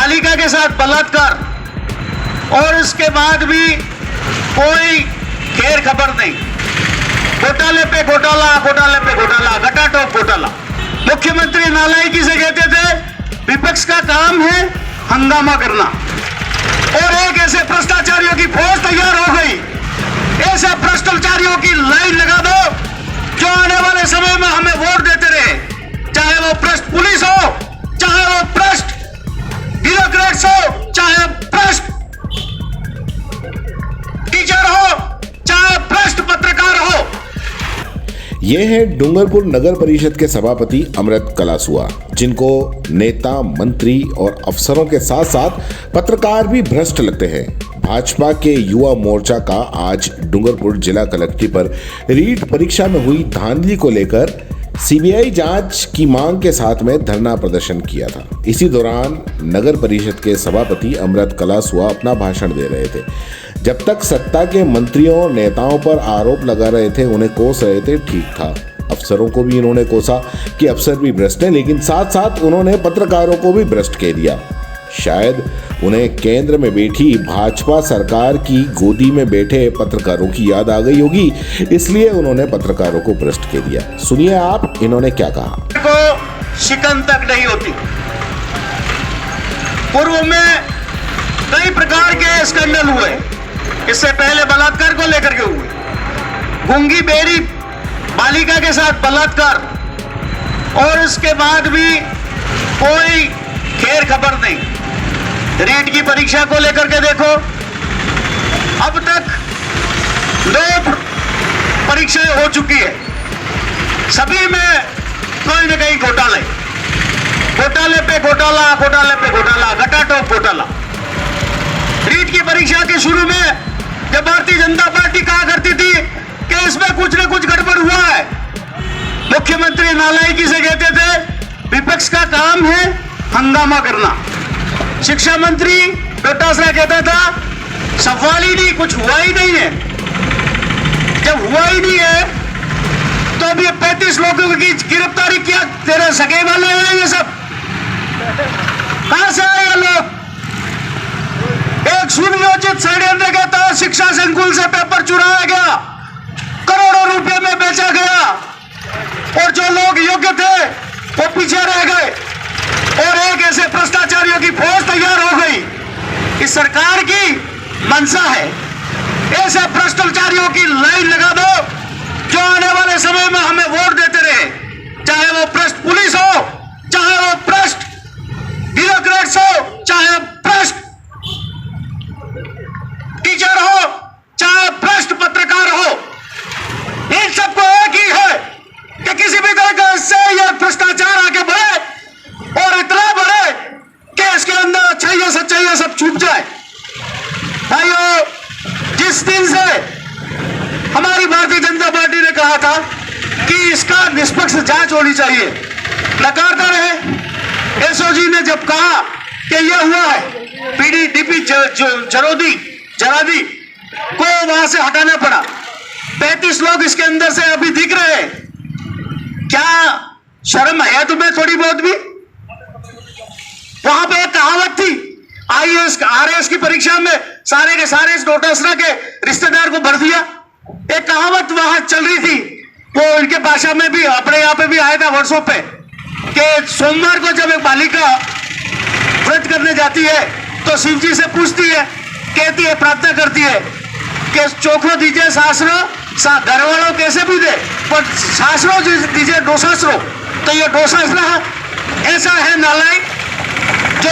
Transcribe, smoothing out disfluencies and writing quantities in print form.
बालिका के साथ बलात्कार और उसके बाद भी कोई खैर खबर नहीं। घोटाले पे घोटाला, घोटाले पे घोटाला, घटाटोप घोटाला। मुख्यमंत्री नालायकी से कहते थे विपक्ष का काम है हंगामा करना, और एक ऐसे भ्रष्टाचारियों की फौज तैयार हो गई। ऐसे भ्रष्टाचारियों की लाइन लगा दो जो आने वाले समय में हमें वोट देते रहे, चाहे वो भ्रष्ट पुलिस हो, चाहे वो भ्रष्ट ब्यूरोक्रेट्स हो, चाहे भ्रष्ट टीचर हो, चाहे भ्रष्ट पत्रकार हो। ये है डूंगरपुर नगर परिषद के सभापति अमृत कलासुआ, जिनको नेता, मंत्री और अफसरों के साथ साथ पत्रकार भी भ्रष्ट लगते हैं। भाजपा के युवा मोर्चा का आज डूंगरपुर जिला कलेक्ट्रेट पर रीट परीक्षा में हुई धांधली को लेकर सीबीआई जांच की मांग के साथ में धरना प्रदर्शन किया था। इसी दौरान नगर परिषद के सभापति अमृत कलासुआ अपना भाषण दे रहे थे। जब तक सत्ता के मंत्रियों और नेताओं पर आरोप लगा रहे थे, उन्हें कोस रहे थे, ठीक था। अफसरों को भी इन्होंने कोसा कि अफसर भी भ्रष्ट हैं, लेकिन साथ साथ उन्होंने पत्रकारों को भी भ्रष्ट कह दिया। शायद उन्हें केंद्र में बैठी भाजपा सरकार की गोदी में बैठे पत्रकारों की याद आ गई होगी, इसलिए उन्होंने पत्रकारों को भ्रष्ट कह दिया। सुनिए आप इन्होंने क्या कहा। को शिकन तक नहीं होती। पूर्व में कई प्रकार के स्कैंडल हुए, इससे पहले बलात्कार को लेकर के हुए, गूंगी बेरी बालिका के साथ बलात्कार, और उसके बाद भी कोई खैर खबर नहीं। रीट की परीक्षा को लेकर के देखो, अब तक 2 परीक्षाएं हो चुकी है, सभी में कोई न कहीं घोटाले, घोटाले पे घोटाला, घोटाले पे घोटाला, घटाटोप घोटाला। रीट की परीक्षा के शुरू में जब भारतीय जनता पार्टी कहा करती थी कि इसमें कुछ न कुछ गड़बड़ हुआ है, मुख्यमंत्री नालायकी से कहते थे विपक्ष का काम है हंगामा करना। शिक्षा मंत्री डोटासरा कहता था सवाल ही नहीं, कुछ हुआ ही नहीं है। जब हुआ ही नहीं है तो अब ये 35 लोगों की गिरफ्तारी किया, तेरे सगे वाले हैं ये सब, कहां से आए ये लोग? एक सुनियोजित षड्यंत्र के तहत शिक्षा संकुल से पेपर चुराया गया, करोड़ों रुपए में बेचा गया, और जो लोग योग्य थे वो पीछे रह गए, और एक ऐसे भ्रष्टाचारियों की फौज तैयार हो गई। इस सरकार की मंशा है ऐसे भ्रष्टाचारियों की लाइन लगा दो जो आने वाले समय में हमें वोट देते रहे, चाहे वो भ्रष्ट पुलिस हो, चाहे वो भ्रष्ट ब्यूरोक्रेट्स हो, चाहे भ्रष्ट टीचर हो, चाहे भ्रष्ट पत्रकार हो। इन सबको एक ही है कि किसी भी तरह से यह भ्रष्टाचार आगे बढ़े और इतना बढ़े कि इसके अंदर अच्छाइयां सच्चाइयां सब छुप जाए। भाइयों, जिस दिन से हमारी भारतीय जनता पार्टी ने कहा था कि इसका निष्पक्ष जांच होनी चाहिए, नकारता रहे। एसओजी ने जब कहा कि यह हुआ है, पीडीडीपी जरादी को वहां से हटाना पड़ा। 35 लोग इसके अंदर से अभी दिख रहे हैं। क्या शर्म है तुम्हें थोड़ी बहुत भी? वहां पे एक कहावत थी, आईएएस आरएएस की परीक्षा में सारे के सारे इस डोटासरा के रिश्तेदार को भर दिया। एक कहावत वहां चल रही थी, वो इनके भाषा में भी, अपने यहाँ पे भी आया था वर्षों पे, कि सोमवार को जब एक बालिका व्रत करने जाती है तो शिव जी से पूछती है, कहती है, प्रार्थना करती है कि चोखो दीजिए सासरो, घर वालों कैसे भी दे, पर सासरो दीजिए डोसासरो। तो ये डोसासरा ऐसा है नालायक जो